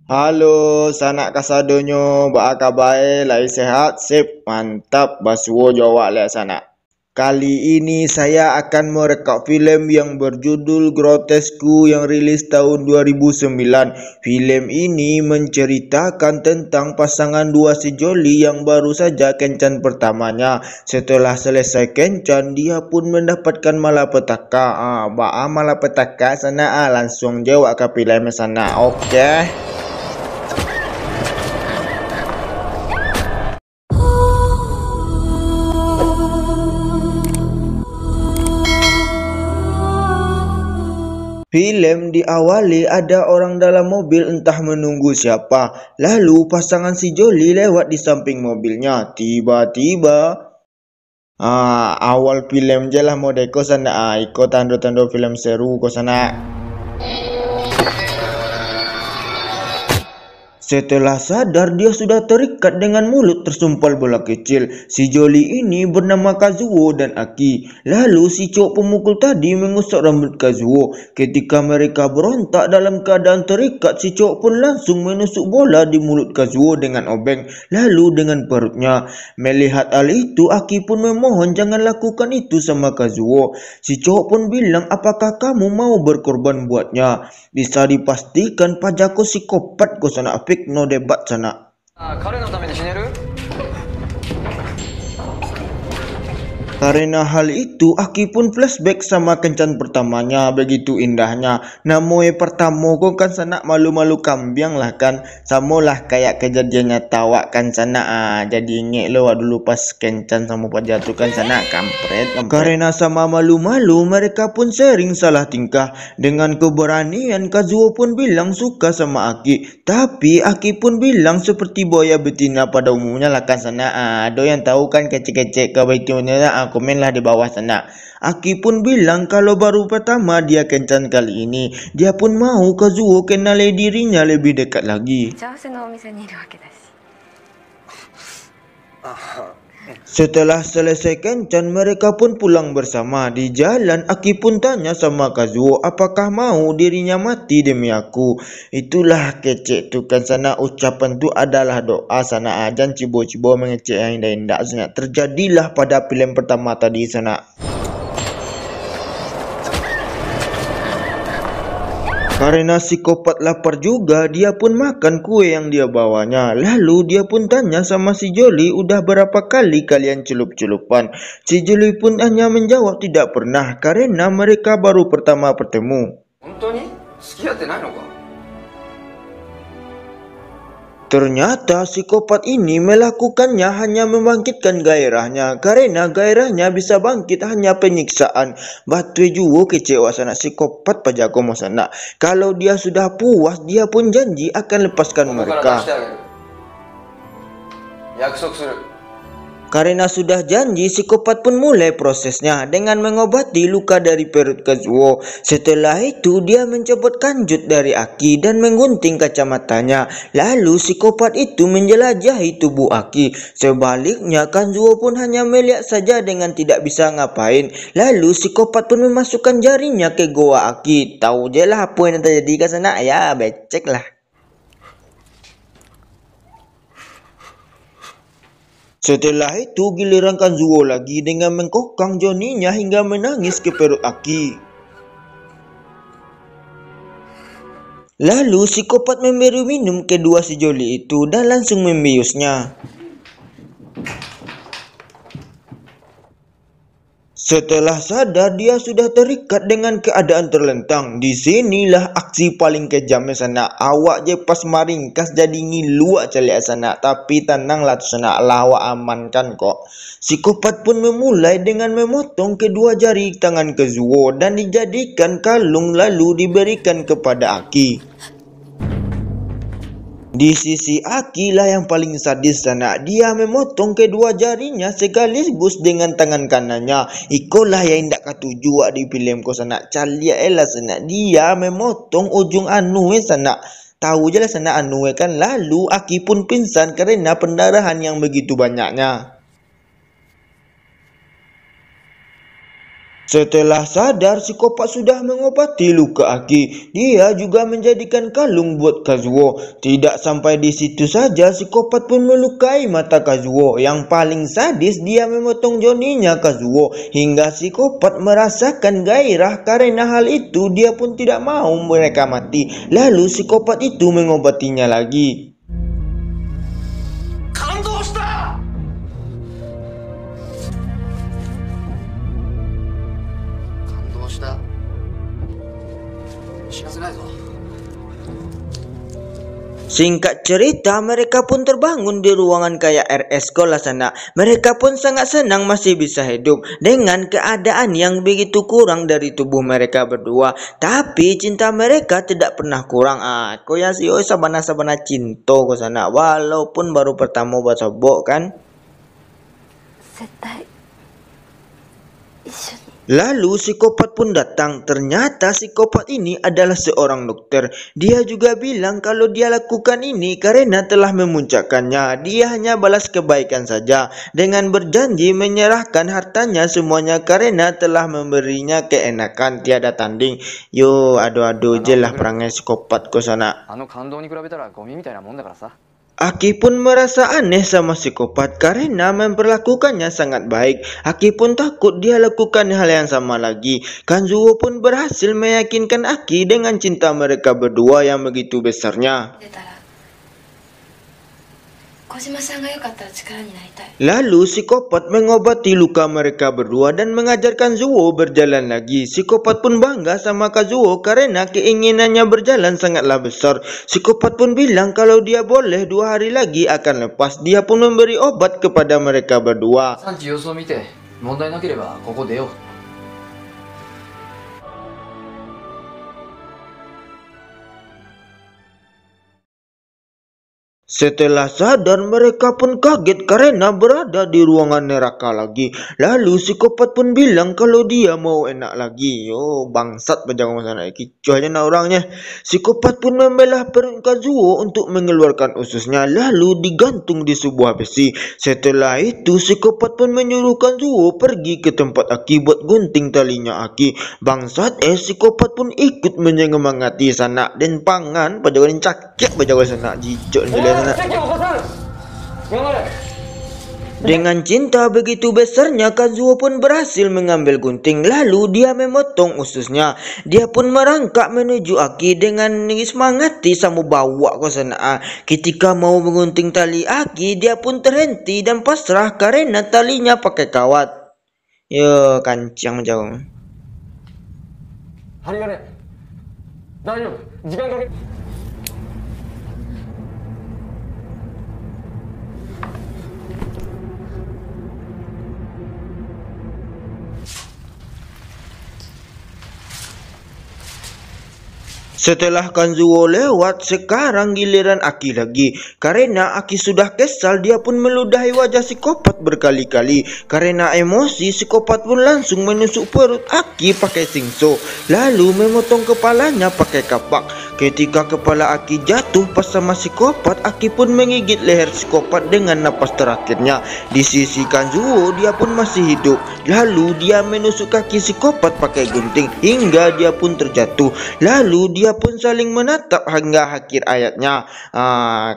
Halo, sanak kasadonyo, ba kabar? Lai sehat, sip, mantap, basuo Jawa le sana. Kali ini saya akan merekam film yang berjudul Grotesku yang rilis tahun 2009. Film ini menceritakan tentang pasangan dua sejoli yang baru saja kencan pertamanya. Setelah selesai kencan, dia pun mendapatkan malapetaka. Malapetaka sana langsung jawab ke film sana. Oke. Film diawali ada orang dalam mobil entah menunggu siapa. Lalu pasangan si Joli lewat di samping mobilnya. Tiba-tiba awal film je lah modeko sana. Ikut tanda-tanda film seru ko sana. Setelah sadar, dia sudah terikat dengan mulut tersumpal bola kecil. Si Joli ini bernama Kazuo dan Aki. Lalu si cowok pemukul tadi mengusap rambut Kazuo. Ketika mereka berontak dalam keadaan terikat, si cowok pun langsung menusuk bola di mulut Kazuo dengan obeng, lalu dengan perutnya. Melihat hal itu, Aki pun memohon jangan lakukan itu sama Kazuo. Si cowok pun bilang, apakah kamu mau berkorban buatnya? Bisa dipastikan pajaku psikopat ko sana. No debat sana. Karena hal itu, Aki pun flashback sama kencan pertamanya. Begitu indahnya. Namoe pertama ko kan sana malu-malu kambiang lah kan. Samolah kayak kejadiannya tawa kan sana. Jadi inget lo dulu pas kencan sama Pak Jatuh kan sana kampret. Karena sama malu-malu, mereka pun sering salah tingkah. Dengan keberanian, Kazuo pun bilang suka sama Aki. Tapi Aki pun bilang seperti buaya betina pada umumnya lah kan sana. Ada yang tahu kan kecek-kecek kebaiknya. Komen lah di bawah sana. Aki pun bilang kalau baru pertama dia kencan kali ini, dia pun mau Kazuo kenal dirinya lebih dekat lagi. Setelah selesai kencan, mereka pun pulang bersama. Di jalan, Aki pun tanya sama Kazuo, apakah mau dirinya mati demi aku? Itulah kecek tu kan sana, ucapan tu adalah doa sana. Jangan cibo-cibo mengecek yang indah-indah sana. Terjadilah pada film pertama tadi sana. Karena psikopat lapar juga, dia pun makan kue yang dia bawanya. Lalu dia pun tanya sama si Joli, udah berapa kali kalian celup-celupan? Si Joli pun hanya menjawab tidak pernah, karena mereka baru pertama bertemu. Ternyata psikopat ini melakukannya hanya membangkitkan gairahnya. Karena gairahnya bisa bangkit hanya penyiksaan. Batui juga kecewa sana psikopat pajako sana. Kalau dia sudah puas, dia pun janji akan lepaskan mereka. Karena sudah janji, psikopat pun mulai prosesnya dengan mengobati luka dari perut Kazuo. Setelah itu, dia mencopot kanjut dari Aki dan menggunting kacamatanya. Lalu, psikopat itu menjelajahi tubuh Aki. Sebaliknya, Kazuo pun hanya melihat saja dengan tidak bisa ngapain. Lalu, psikopat pun memasukkan jarinya ke goa Aki. Tahu je lah apa yang terjadi ke sana, ya becek lah. Setelah itu giliran Kazuo lagi dengan mengkokang Joninya hingga menangis ke perut Aki. Lalu psikopat memberi minum kedua si Joli itu dan langsung membiusnya. Setelah sadar, dia sudah terikat dengan keadaan terlentang. Di sinilah aksi paling kejamnya sana. Awak je pas maringkas jadi ngiluak calik sana. Tapi tenanglah tu sana, awak amankan kok. Psikopat pun memulai dengan memotong kedua jari tangan Kazuo dan dijadikan kalung lalu diberikan kepada Aki. Di sisi Aki lah yang paling sadis sana. Dia memotong kedua jarinya sekaligus dengan tangan kanannya. Ikolah yang tidak katuju di film ko sana. Calia elah sana. Dia memotong ujung anu sana. Tahu je lah sana anu kan. Lalu Aki pun pingsan karena pendarahan yang begitu banyaknya. Setelah sadar psikopat sudah mengobati luka Aki, dia juga menjadikan kalung buat Kazuo. Tidak sampai di situ saja, psikopat pun melukai mata Kazuo. Yang paling sadis, dia memotong joninya Kazuo hingga psikopat merasakan gairah. Karena hal itu, dia pun tidak mau mereka mati. Lalu psikopat itu mengobatinya lagi. 感動した感動した知らせないぞ Singkat cerita, mereka pun terbangun di ruangan kayak RS sekolah sana. Mereka pun sangat senang masih bisa hidup dengan keadaan yang begitu kurang dari tubuh mereka berdua. Tapi cinta mereka tidak pernah kurang. Aku ya sih, sabana-sabana cinta ke sana. Walaupun baru pertama basobok kan. 絶対一緒に Lalu psikopat pun datang. Ternyata psikopat ini adalah seorang dokter. Dia juga bilang kalau dia lakukan ini karena telah memuncakkannya. Dia hanya balas kebaikan saja dengan berjanji menyerahkan hartanya semuanya karena telah memberinya keenakan tiada tanding. Yo, aduh-aduh je lah perangai psikopat ke sana. あの感動に比べたらゴミみたいなもんだからさ Aki pun merasa aneh sama psikopat karena memperlakukannya sangat baik. Aki pun takut dia lakukan hal yang sama lagi. Kanzuo pun berhasil meyakinkan Aki dengan cinta mereka berdua yang begitu besarnya. 出たら小島さんが良かったら力になりたい Lalu psikopat mengobati luka mereka berdua dan mengajarkan Zuo berjalan lagi. Psikopat pun bangga sama Kazuo karena keinginannya berjalan sangatlah besar. Psikopat pun bilang kalau dia boleh 2 hari lagi akan lepas. Dia pun memberi obat kepada mereka berdua. 産地様子を見て問題なければここ出よう Setelah sadar, mereka pun kaget karena berada di ruangan neraka lagi. Lalu psikopat pun bilang kalau dia mau enak lagi. Oh, bangsat pejago sana. Kicau aja nah orangnya. Psikopat pun membelah perut Kazuo untuk mengeluarkan ususnya. Lalu digantung di sebuah besi. Setelah itu, psikopat pun menyuruh Kazuo pergi ke tempat Aki buat gunting talinya Aki. Bangsat psikopat pun ikut menyemangati sana. Dan pangan pejago yang cakap pejago sana. Jijok ni sana. Dengan cinta begitu besarnya, Kazuo pun berhasil mengambil gunting. Lalu dia memotong ususnya. Dia pun merangkak menuju Aki dengan semangati sama bawa ke sana. Ketika mau menggunting tali Aki, dia pun terhenti dan pasrah karena talinya pakai kawat. Yo, kancang jauh. 針金大丈夫時間かけ Setelah Kanzuo lewat, sekarang giliran Aki lagi. Karena Aki sudah kesal, dia pun meludahi wajah psikopat berkali-kali. Karena emosi, psikopat pun langsung menusuk perut Aki pakai singso. Lalu memotong kepalanya pakai kapak. Ketika kepala Aki jatuh pas sama psikopat, Aki pun menggigit leher psikopat dengan napas terakhirnya. Di sisi Kanzuo, dia pun masih hidup. Lalu dia menusuk kaki psikopat pakai gunting hingga dia pun terjatuh. Lalu dia pun saling menatap hingga akhir ayatnya.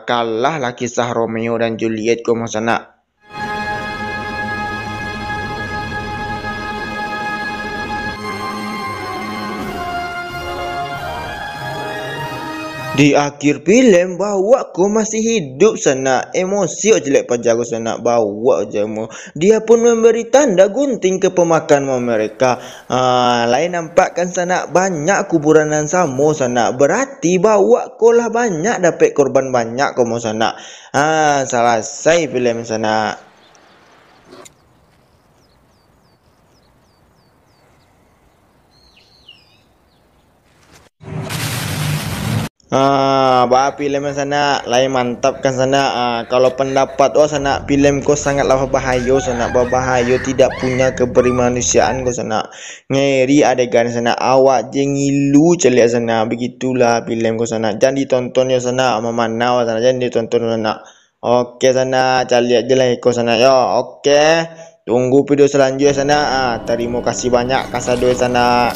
Kalahlah kisah Romeo dan Juliet ke sana. Di akhir film bawa ko masih hidup sana. Emosi jelek pajago sana. Bawa aja mo. Dia pun memberi tanda gunting ke pemakan mereka. Lain nampak kan sana banyak kuburan yang sama sana. Berarti bawa ko lah banyak dapat korban banyak komo sana. Selesai film sana. Film sana lain mantap kan sana. Kalau pendapat sana film ko sangatlah berbahaya sana, berbahaya, tidak punya kemanusiaan ko sana. Ngeri adegan sana, awak je ngilu celik sana. Begitulah film ko sana. Jangan ditonton ya sana, memanau sana, jangan ditonton sana. Oke sana, cari aja lah ko sana. Yo, oke. Tunggu video selanjutnya sana. Terima kasih banyak Kasadoy sana.